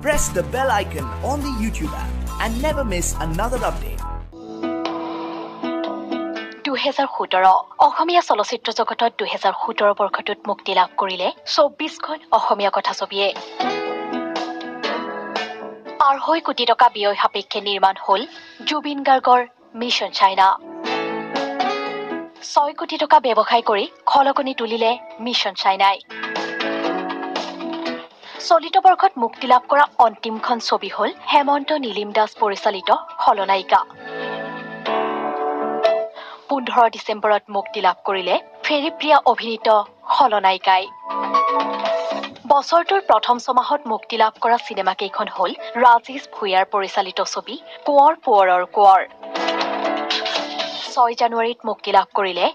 Press the bell icon on the YouTube app and never miss another update. 2017 অসমীয়া চলচ্চিত্ৰ জগতত 2017 বৰ্ষটোত মুক্তি লাভ কৰিলে 24খন অসমীয়া কথাছবিয়ে 2.5 কোটি টকা ব্যয় সাপেক্ষে নিৰ্মাণ হ'ল জুবিন গাৰ্গৰ মিছন চাইনা 6 কোটি টকা ব্যৱসায় কৰি খলকনি তুলিলে মিছন চাইনাই চলিত বৰ্ষত মুক্তি লাভ কৰা অন্তিমখন ছবি হ'ল হেমন্ত নীলিম দাস পৰিচালিত খলনায়িকা 15 ডিচেম্বৰত মুক্তি লাভ কৰিলে ফেৰীপ্ৰিয়া অভিনীত খলনায়িকাই বছৰটোৰ প্ৰথম ছমাহত মুক্তি লাভ কৰা চিনেমা কেইখন হ'ল ৰাজেশ ভূঞাৰ পৰিচালিত ছবি কোঁৱৰ পোৱৰৰ কোঁৱৰ 6 জানুৱাৰীত মুক্তি লাভ কৰিলে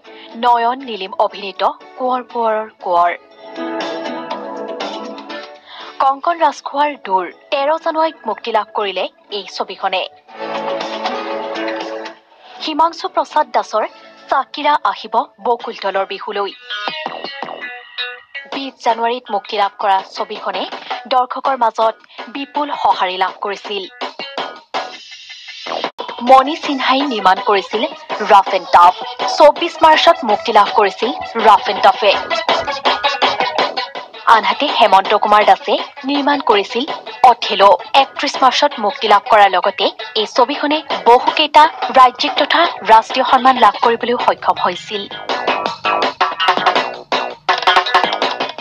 নয়ন নীলিম অভিনীত কোঁৱৰ পোৱৰৰ কোঁৱৰ কংকন ৰাজখোৱাৰ দূৰ 13 জানুৱাৰীত মুক্তি লাভ কৰিলে এই ছবিখনে হিমাংশু প্ৰসাদ দাসৰ চাকিৰা আহিব বকুলতলৰ বিহুলৈ 20 জানুৱাৰীত মুক্তি লাভ কৰা ছবিখনে দৰ্শকৰ মাজত বিপুল সঁহাৰি লাভ কৰিছিল মণি সিনহাই নিৰ্মাণ কৰিছিল ৰাফ এণ্ড টাফ 24 মাৰ্চত মুক্তি লাভ কৰিছিল ৰাফ এণ্ড টাফে আনহাতে হেমন্ত কুমাৰ দাসে নিৰ্মাণ কৰিছিল অথেলো 31 মাৰ্চত মুক্তি লাভ কৰাৰ লগতে এই ছবিখনে বহুকেইটা ৰাজ্যিক তথা ৰাষ্ট্ৰীয় সন্মান লাভ কৰিবলৈ সক্ষম হৈছিল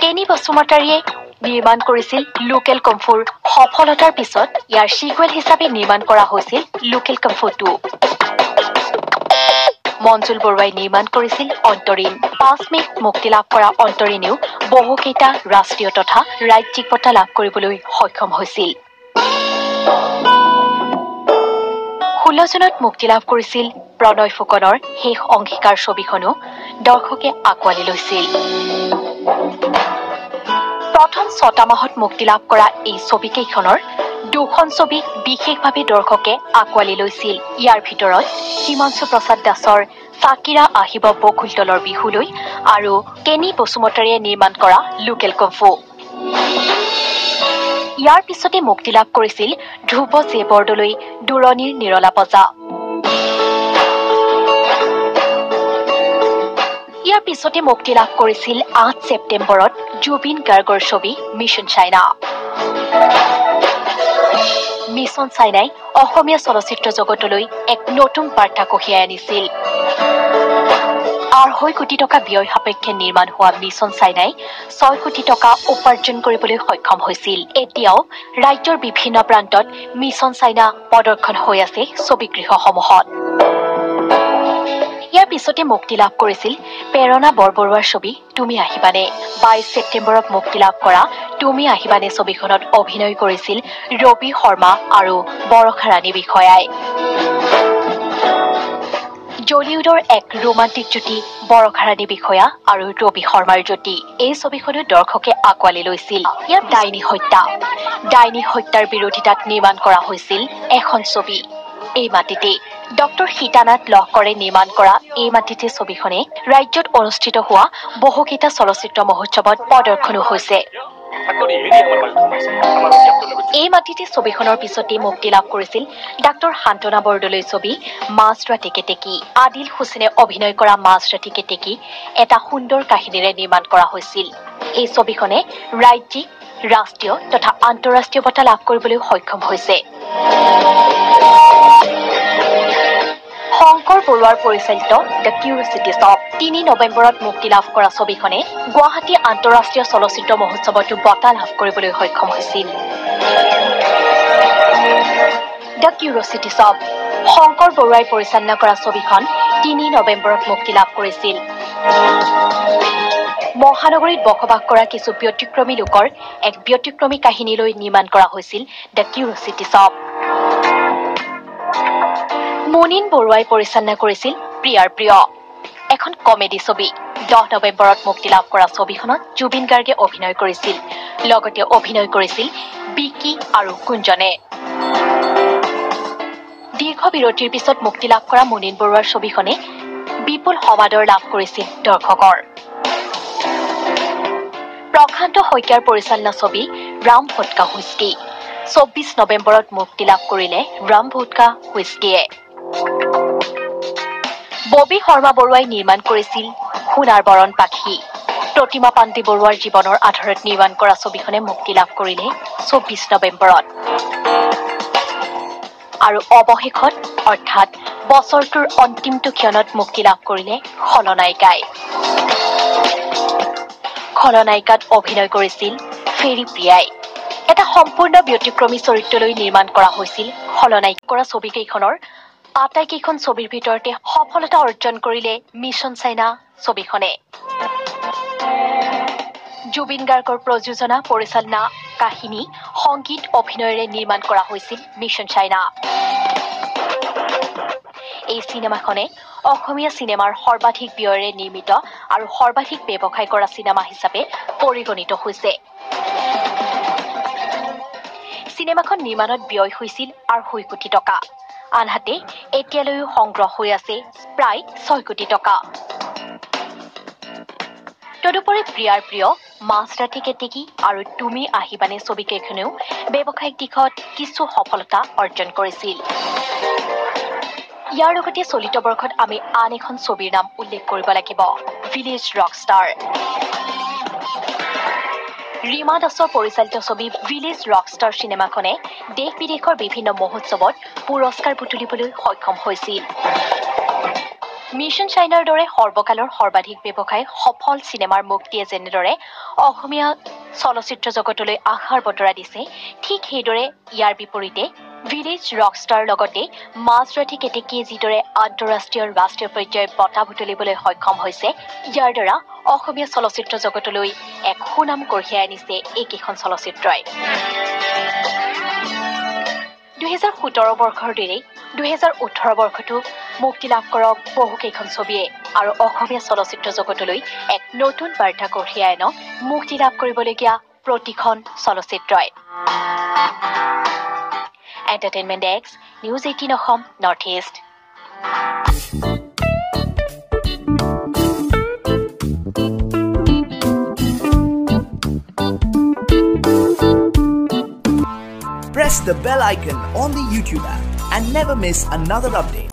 কেনি বসুমতাৰীয়ে নিৰ্মাণ কৰিছিল লোকেল কমফুৰ সফলতাৰ পিছত ইয়াৰ সিকুৱেল হিচাপে নিৰ্মাণ কৰা হৈছিল লোকেল কমফু 2 মঞ্জুল বৰুৱাই নিৰ্মাণ কৰিছিল অন্তৰীণ 5 মে'ত মুক্তি লাভ কৰা অন্তৰীণেও বহুকেইটা ৰাষ্ট্ৰীয় তথা ৰাজ্যিক বঁটা লাভ কৰিবলৈ সক্ষম হৈছিল 16 জুনত মুক্তি লাভ কৰিছিল প্ৰণয় ফুকনৰ শেষ অংশীকাৰ ছবিখনো দৰ্শকে আঁকোৱালি লৈছিল প্ৰথম 6টা মাহত মুক্তি লাভ কৰা এই ছবিকেইখনৰ 2খন ছবি বিশেষভাৱে দৰ্শকে আঁকোৱালি লৈছিল ইয়াৰ ভিতৰত হিমাংশু প্ৰসাদ দাসৰ চাকিৰা আহিব বকুলতলৰ বিহুলৈ আৰু কেনি বসুমতাৰীয়ে নিৰ্মাণ কৰা লোকেল কমফু ইয়াৰ পিছতে মুক্তি লাভ কৰিছিল ধ্ৰুৱ জে বৰদলৈ দূৰণিৰ নিৰলা বজা ইয়াৰ পিছতে মুক্তি লাভ কৰিছিল 8 ছেপ্টেম্বৰত জুবিন গাৰ্গৰ ছবি মিছন চাইনা মিছন চাইনাই অসমীয়া চলচ্চিত্ৰ জগতলৈ এক নতুন বাৰ্তা কঢ়িয়াই আনিছিল 2.5 কোটি টকা ব্যয় সাপেক্ষে নিৰ্মাণ হোৱা মিছন চাইনাই 6 কোটি টকা উপাৰ্জন কৰিবলৈ সক্ষম হৈছিল এতিয়াও ৰাজ্যৰ বিভিন্ন প্ৰান্তত মিছন চাইনা প্ৰদৰ্শন হৈ আছে ছবিগৃহসমূহত ইয়াৰ পিছতে মুক্তি লাভ কৰিছিল প্ৰেৰণা বৰবৰুৱাৰ ছবি তুমি আহিবানে 22 ছেপ্টেম্বৰত মুক্তি লাভ কৰা তুমি আহিবানে ছবিখনত অভিনয় কৰিছিল ৰবি শৰ্মা আৰু বৰষা ৰাণী বিষয়াই জলিউডৰ এক ৰোমান্টিক জুটি বৰষা ৰাণী বিষয়া আৰু ৰবি শৰ্মাৰ জুটি এই ছবিখনো দৰ্শকে আঁকোৱালি লৈছিল ইয়াৰ ডাইনী হত্যাৰ বিৰোধিতাত নিৰ্মাণ কৰা হৈছিল এখন ছবি এই মাটিতে ডক্টৰ সীতানাথ লহকৰে নিৰ্মাণ কৰা এই মাটিতে ছবিখনে ৰাজ্যত অনুষ্ঠিত হোৱা বহুকেইটা চলচ্চিত্ৰ মহোৎসৱত প্ৰদৰ্শনো হৈছে এই মাটিতে ছবিখনৰ পিছতে মুক্তি লাভ কৰিছিল ডাক্তৰ শান্তনা বৰদলৈৰ ছবি মাছ ৰাতি কেতেকী আদিল হুছেইনে অভিনয় কৰা মাছ ৰাতি কেতেকী এটা সুন্দৰ কাহিনীৰে নিৰ্মাণ কৰা হৈছিল এই ছবিখনে ৰাজ্যিক ৰাষ্ট্ৰীয় তথা আন্তঃৰাষ্ট্ৰীয় বঁটা লাভ কৰিবলৈ সক্ষম হৈছে শংকৰ বৰুৱাৰ পৰিচালিত দ্য কিউৰিচিটি শ্বপ 3 নৱেম্বৰত মুক্তি লাভ কৰা ছবিখনে গুৱাহাটী আন্তঃৰাষ্ট্ৰীয় চলচ্চিত্ৰ মহোৎসৱতো বঁটা লাভ কৰিবলৈ সক্ষম হৈছিল দ্য কিউৰিচিটি শ্বপ শংকৰ বৰুৱাই পৰিচালনা কৰা ছবিখন 3 নৱেম্বৰত মুক্তি লাভ কৰিছিল মহানগৰীত বসবাস কৰা কিছু ব্যতিক্ৰমী লোকৰ এক ব্যতিক্ৰমী কাহিনীলৈ নিৰ্মাণ কৰা হৈছিল দ্য কিউৰিচিটি শ্বপ মুনিন বৰুৱাই পৰিচালনা কৰিছিল প্ৰিয়াৰ প্ৰিয় এখন কমেডি ছবি 10 নৱেম্বৰত মুক্তি লাভ কৰা ছবিখনত জুবিন গাৰ্গে অভিনয় কৰিছিল লগতে অভিনয় কৰিছিল বিকি আৰু কুঞ্জনে দীৰ্ঘ বিৰতিৰ পিছত মুক্তি লাভ কৰা মুনিন বৰুৱাৰ ছবিখনে বিপুল সমাদৰ লাভ কৰিছিল দৰ্শকৰ প্ৰশান্ত শইকীয়াৰ পৰিচালনা ছবি ৰাম ফটকা হুইস্কি 24 নৱেম্বৰত মুক্তি লাভ কৰিলে ৰাম ভোটকা হুইস্কিয়ে। ববি শৰ্মা বৰুৱাই নিৰ্মাণ কৰিছিল সোণাৰ বৰণ পাখি। প্ৰতিমা পাণ্টি বৰুৱাৰ জীৱনৰ আধাৰত নিৰ্মাণ কৰা ছবিখনে মুক্তি লাভ কৰিলে 24 নৱেম্বৰত। আৰু অৱশেষত অৰ্থাৎ বছৰটোৰ অন্তিমটো ক্ষণত মুক্তি লাভ কৰিলে খলনায়িকাই। খলনায়িকাত অভিনয় কৰিছিল ফেৰী প্ৰিয়াই। এটা সম্পূৰ্ণ ব্যতিক্ৰমী চৰিত্ৰলৈ নিৰ্মাণ কৰা হৈছিল খলনায়িকা। কৰা ছবিকেইখনৰ আটাইকেইখন ছবিৰ ভিতৰতে সফলতা অৰ্জন কৰিলে মিছন চাইনা ছবিখনে। জুবিন গাৰ্গৰ প্ৰযোজনা, পৰিচালনা, কাহিনী, সংগীত, অভিনয়েৰে নিৰ্মাণ কৰা হৈছিল মিছন চাইনা। এই চিনেমাখনে অসমীয়া চিনেমাৰ সৰ্বাধিক ব্যয়েৰে নিৰ্মিত আৰু সৰ্বাধিক ব্যৱসায় কৰা চিনেমা হিচাপে পৰিগণিত হৈছে। চিনেমাখন নিৰ্মাণত ব্যয় হৈছিল 2.5 কোটি টকা। আনহাতে এতিয়ালৈও সংগ্ৰহ হৈ আছে প্ৰায় 6 কোটি টকা। তদুপৰি প্ৰিয়াৰ প্ৰিয়, মাছৰাতি কেতেকী আৰু তুমি আহিবানে ছবিকেইখনেও ব্যৱসায়িক দিশত কিছু সফলতা অৰ্জন কৰিছিল। ইয়াৰ লগতে চলিত বৰ্ষত আমি আন এখন ছবিৰ নাম উল্লেখ কৰিব লাগিব, ভিলেজ ৰকষ্টাৰ। ৰীমা দাসৰ পৰিচালিত ছবি ভিলেজ ৰকষ্টাৰ চিনেমাখনে দেশ বিদেশৰ বিভিন্ন মহোৎসৱত পুৰস্কাৰ বুটলিবলৈ সক্ষম হৈছিল। মিছন চাইনাৰ দৰে সৰ্বকালৰ সৰ্বাধিক ব্যৱসায় সফল চিনেমাৰ মুক্তিয়ে যেনেদৰে অসমীয়া চলচ্চিত্ৰ জগতলৈ আশাৰ বতৰা দিছে, ঠিক সেইদৰে ইয়াৰ বিপৰীতে ভিলেজ ৰকষ্টাৰ লগতে মাছৰাতি কেতেকীয়ে যিদৰে আন্তঃৰাষ্ট্ৰীয় ৰাষ্ট্ৰীয় পৰ্যায়ত বঁটা বুটলিবলৈ সক্ষম হৈছে, ইয়াৰ দ্বাৰা অসমীয়া চলচ্চিত্ৰ জগতলৈ এক সুনাম কঢ়িয়াই আনিছে এইকেইখন চলচ্চিত্ৰই। 2017 বৰ্ষৰ দৰে 2018 বৰ্ষতো মুক্তি লাভ কৰক বহুকেইখন ছবিয়ে আৰু অসমীয়া চলচ্চিত্ৰ জগতলৈ এক নতুন বাৰ্তা কঢ়িয়াই আনক মুক্তি লাভ কৰিবলগীয়া প্ৰতিখন চলচ্চিত্ৰই। Entertainment desk, news 18 Assam north east. Press the bell icon on the YouTube app and never miss another update.